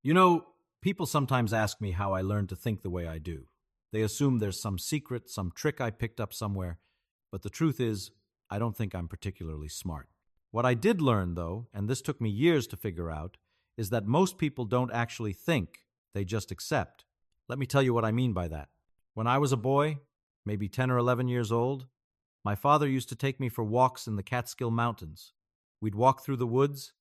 You know, people sometimes ask me how I learned to think the way I do. They assume there's some secret, some trick I picked up somewhere, but the truth is, I don't think I'm particularly smart. What I did learn, though, and this took me years to figure out, is that most people don't actually think, they just accept. Let me tell you what I mean by that. When I was a boy, maybe 10 or 11 years old, my father used to take me for walks in the Catskill Mountains. We'd walk through the woods,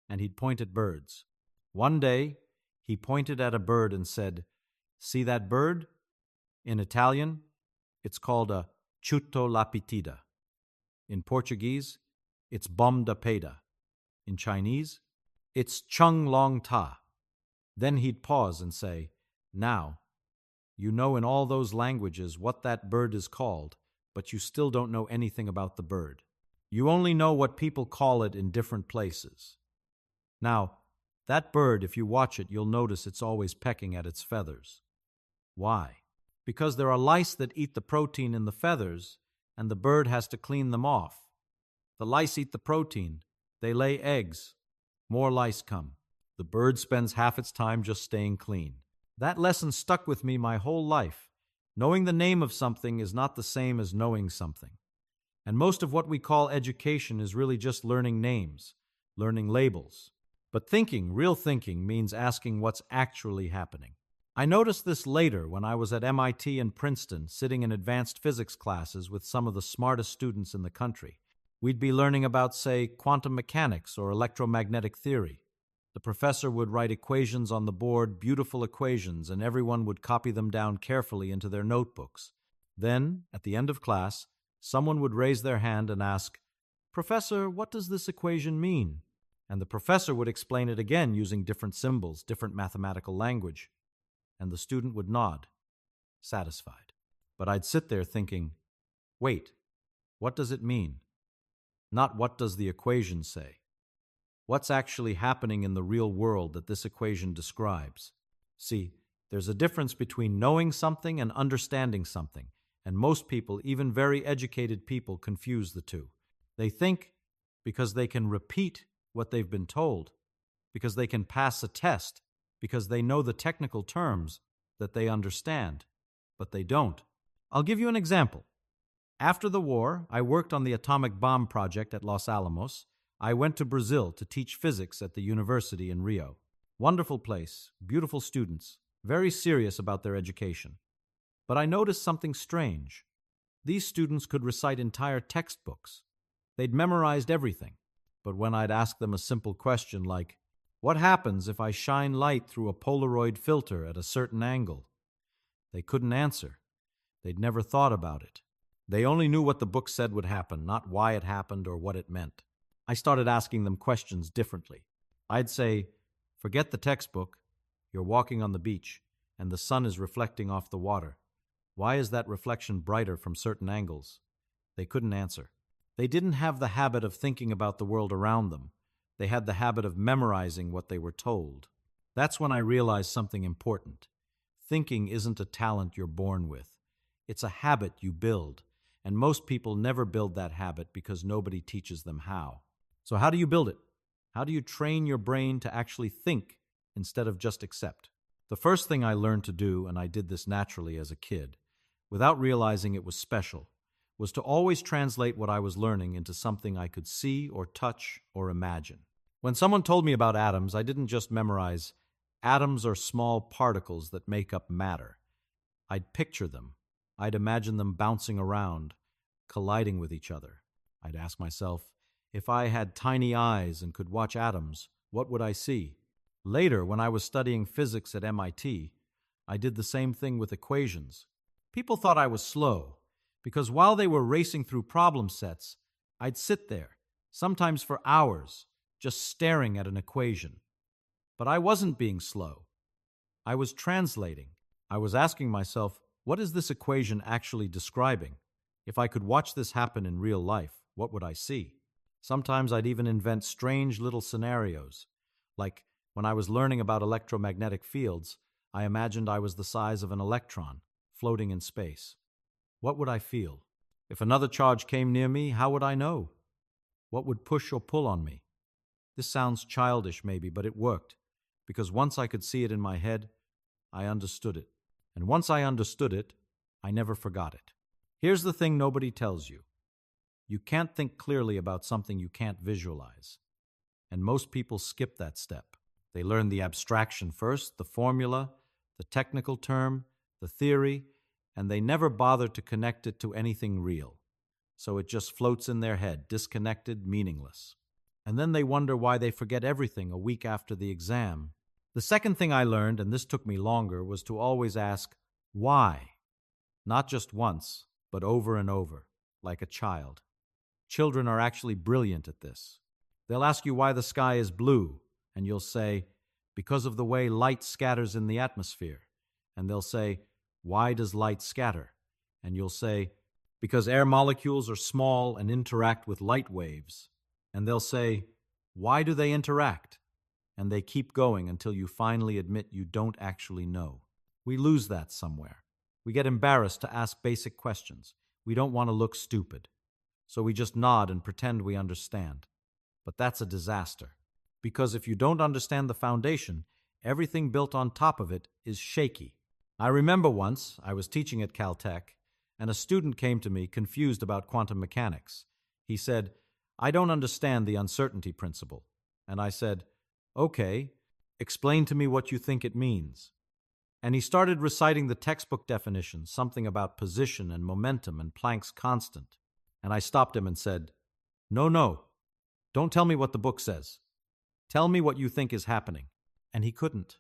and he'd point at birds. One day, he pointed at a bird and said, "See that bird? In Italian, it's called a chuto lapitida. In Portuguese, it's bom da peda. In Chinese, it's chung long ta." Then he'd pause and say, "Now, you know in all those languages what that bird is called, but you still don't know anything about the bird. You only know what people call it in different places. Now, that bird, if you watch it, you'll notice it's always pecking at its feathers. Why? Because there are lice that eat the protein in the feathers, and the bird has to clean them off. The lice eat the protein. They lay eggs. More lice come. The bird spends half its time just staying clean. That lesson stuck with me my whole life. Knowing the name of something is not the same as knowing something. And most of what we call education is really just learning names, learning labels. But thinking, real thinking, means asking what's actually happening. I noticed this later when I was at MIT and Princeton, sitting in advanced physics classes with some of the smartest students in the country. We'd be learning about, say, quantum mechanics or electromagnetic theory. The professor would write equations on the board, beautiful equations, and everyone would copy them down carefully into their notebooks. Then, at the end of class, someone would raise their hand and ask, "Professor, what does this equation mean?" And the professor would explain it again using different symbols, different mathematical language. And the student would nod, satisfied. But I'd sit there thinking, wait, what does it mean? Not what does the equation say? What's actually happening in the real world that this equation describes? See, there's a difference between knowing something and understanding something, and most people, even very educated people, confuse the two. They think because they can repeat what they've been told, because they can pass a test, because they know the technical terms, that they understand, but they don't. I'll give you an example. After the war, I worked on the atomic bomb project at Los Alamos. I went to Brazil to teach physics at the university in Rio. Wonderful place, beautiful students, very serious about their education. But I noticed something strange. These students could recite entire textbooks. They'd memorized everything. But when I'd ask them a simple question like, "What happens if I shine light through a Polaroid filter at a certain angle?" they couldn't answer. They'd never thought about it. They only knew what the book said would happen, not why it happened or what it meant. I started asking them questions differently. I'd say, "Forget the textbook. You're walking on the beach, and the sun is reflecting off the water. Why is that reflection brighter from certain angles?" They couldn't answer. They didn't have the habit of thinking about the world around them. They had the habit of memorizing what they were told. That's when I realized something important. Thinking isn't a talent you're born with. It's a habit you build, and most people never build that habit because nobody teaches them how. So how do you build it? How do you train your brain to actually think instead of just accept? The first thing I learned to do, and I did this naturally as a kid, without realizing it was special, was to always translate what I was learning into something I could see or touch or imagine. When someone told me about atoms, I didn't just memorize, atoms are small particles that make up matter. I'd picture them. I'd imagine them bouncing around, colliding with each other. I'd ask myself, if I had tiny eyes and could watch atoms, what would I see? Later, when I was studying physics at MIT, I did the same thing with equations. People thought I was slow, because while they were racing through problem sets, I'd sit there, sometimes for hours, just staring at an equation. But I wasn't being slow. I was translating. I was asking myself, what is this equation actually describing? If I could watch this happen in real life, what would I see? Sometimes I'd even invent strange little scenarios. Like when I was learning about electromagnetic fields, I imagined I was the size of an electron, floating in space. What would I feel? If another charge came near me, how would I know? What would push or pull on me? This sounds childish maybe, but it worked. because once I could see it in my head, I understood it. And once I understood it, I never forgot it. Here's the thing nobody tells you. You can't think clearly about something you can't visualize. And most people skip that step. They learn the abstraction first, the formula, the technical term, the theory, and they never bother to connect it to anything real. So it just floats in their head, disconnected, meaningless. And then they wonder why they forget everything a week after the exam. The second thing I learned, and this took me longer, was to always ask, why? Not just once, but over and over, like a child. Children are actually brilliant at this. They'll ask you why the sky is blue, and you'll say, because of the way light scatters in the atmosphere. And they'll say, why does light scatter? And you'll say, because air molecules are small and interact with light waves. And they'll say, why do they interact? And they keep going until you finally admit you don't actually know. We lose that somewhere. We get embarrassed to ask basic questions. We don't want to look stupid. So we just nod and pretend we understand. But that's a disaster. Because if you don't understand the foundation, everything built on top of it is shaky. I remember once, I was teaching at Caltech, and a student came to me confused about quantum mechanics. He said, I don't understand the uncertainty principle. And I said, okay, explain to me what you think it means. And he started reciting the textbook definitions, something about position and momentum and Planck's constant. And I stopped him and said, no, don't tell me what the book says. Tell me what you think is happening. And he couldn't.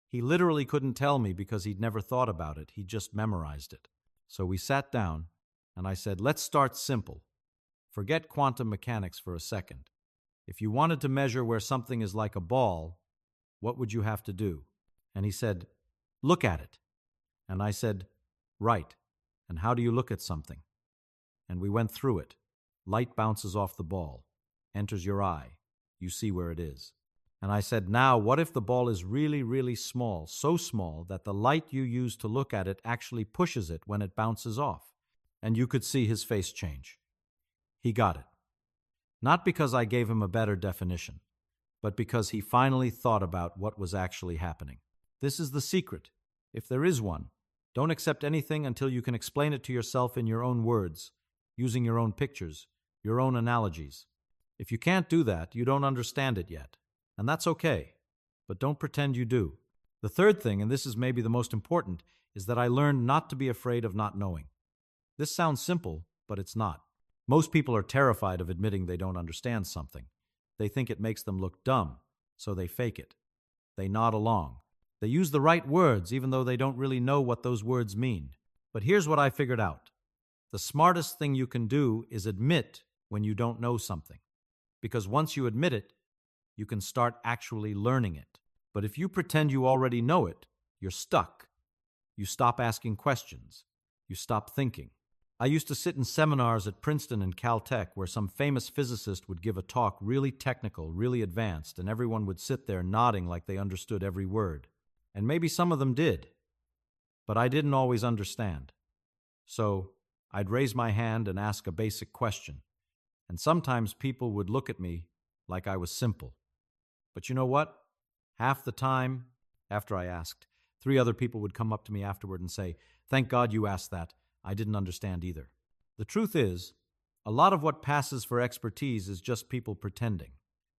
He literally couldn't tell me because he'd never thought about it. He just memorized it. So we sat down, and I said, let's start simple. Forget quantum mechanics for a second. If you wanted to measure where something is like a ball, what would you have to do? And he said, look at it. And I said, right. And how do you look at something? And we went through it. Light bounces off the ball, enters your eye. You see where it is. And I said, now, what if the ball is really, really small, so small that the light you use to look at it actually pushes it when it bounces off? And you could see his face change. He got it. Not because I gave him a better definition, but because he finally thought about what was actually happening. This is the secret. If there is one, don't accept anything until you can explain it to yourself in your own words, using your own pictures, your own analogies. If you can't do that, you don't understand it yet. And that's okay, but don't pretend you do. The third thing, and this is maybe the most important, is that I learned not to be afraid of not knowing. This sounds simple, but it's not. Most people are terrified of admitting they don't understand something. They think it makes them look dumb, so they fake it. They nod along. They use the right words even though they don't really know what those words mean. But here's what I figured out. The smartest thing you can do is admit when you don't know something. Because once you admit it, you can start actually learning it. But if you pretend you already know it, you're stuck. You stop asking questions. You stop thinking. I used to sit in seminars at Princeton and Caltech where some famous physicist would give a talk really technical, really advanced, and everyone would sit there nodding like they understood every word. And maybe some of them did. But I didn't always understand. So I'd raise my hand and ask a basic question. And sometimes people would look at me like I was simple. But you know what? Half the time, after I asked, 3 other people would come up to me afterward and say, thank God you asked that. I didn't understand either. The truth is, a lot of what passes for expertise is just people pretending.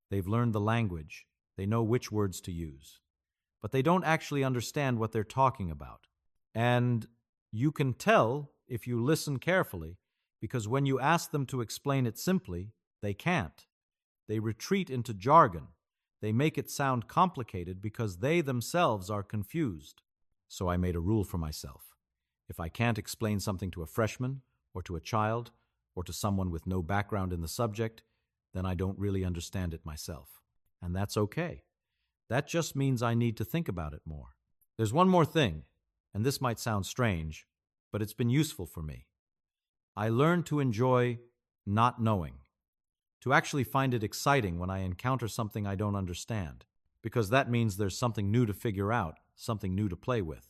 They've learned the language. They know which words to use. But they don't actually understand what they're talking about. And you can tell if you listen carefully, because when you ask them to explain it simply, they can't. They retreat into jargon. They make it sound complicated because they themselves are confused. So I made a rule for myself. If I can't explain something to a freshman, or to a child, or to someone with no background in the subject, then I don't really understand it myself. And that's okay. That just means I need to think about it more. There's one more thing, and this might sound strange, but it's been useful for me. I learned to enjoy not knowing, to actually find it exciting when I encounter something I don't understand, because that means there's something new to figure out, something new to play with.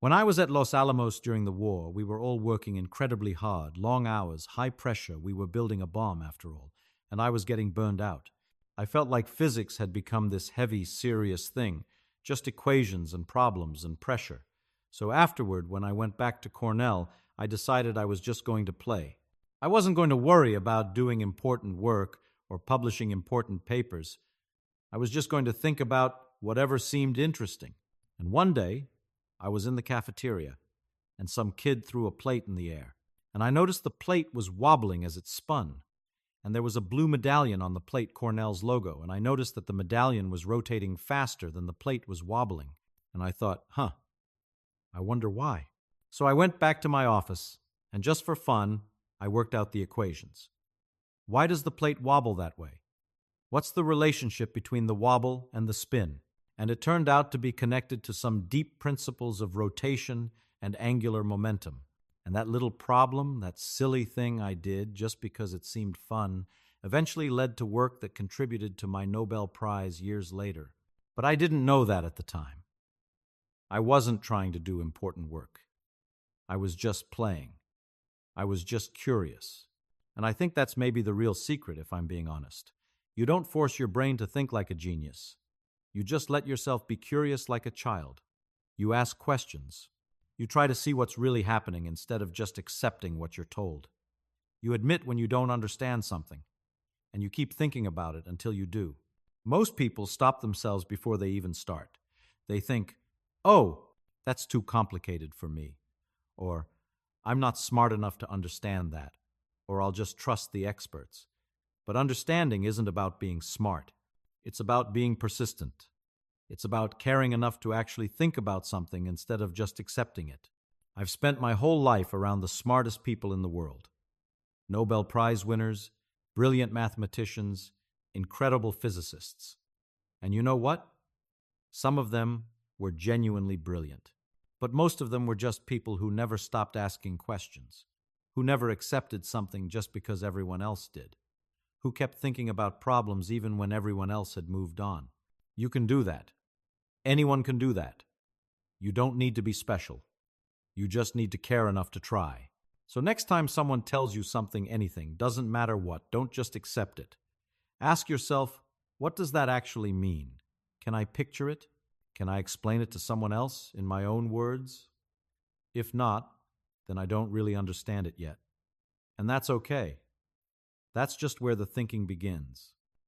When I was at Los Alamos during the war, we were all working incredibly hard, long hours, high pressure. We were building a bomb, after all, and I was getting burned out. I felt like physics had become this heavy, serious thing, just equations and problems and pressure. So afterward, when I went back to Cornell, I decided I was just going to play. I wasn't going to worry about doing important work or publishing important papers. I was just going to think about whatever seemed interesting. And one day, I was in the cafeteria, and some kid threw a plate in the air. And I noticed the plate was wobbling as it spun. And there was a blue medallion on the plate, Cornell's logo, and I noticed that the medallion was rotating faster than the plate was wobbling. And I thought, I wonder why. So I went back to my office, and just for fun, I worked out the equations. Why does the plate wobble that way? What's the relationship between the wobble and the spin? And it turned out to be connected to some deep principles of rotation and angular momentum. And that little problem, that silly thing I did just because it seemed fun, eventually led to work that contributed to my Nobel Prize years later. But I didn't know that at the time. I wasn't trying to do important work. I was just playing. I was just curious. And I think that's maybe the real secret, if I'm being honest. You don't force your brain to think like a genius. You just let yourself be curious like a child. You ask questions. You try to see what's really happening instead of just accepting what you're told. You admit when you don't understand something, and you keep thinking about it until you do. Most people stop themselves before they even start. They think, oh, that's too complicated for me, or I'm not smart enough to understand that, or I'll just trust the experts. But understanding isn't about being smart. It's about being persistent. It's about caring enough to actually think about something instead of just accepting it. I've spent my whole life around the smartest people in the world. Nobel Prize winners, brilliant mathematicians, incredible physicists. And you know what? Some of them were genuinely brilliant. But most of them were just people who never stopped asking questions, who never accepted something just because everyone else did, who kept thinking about problems even when everyone else had moved on. You can do that. Anyone can do that. You don't need to be special. You just need to care enough to try. So next time someone tells you something, anything, doesn't matter what, don't just accept it. Ask yourself, what does that actually mean? Can I picture it? Can I explain it to someone else in my own words? If not, then I don't really understand it yet. And that's okay. That's just where the thinking begins.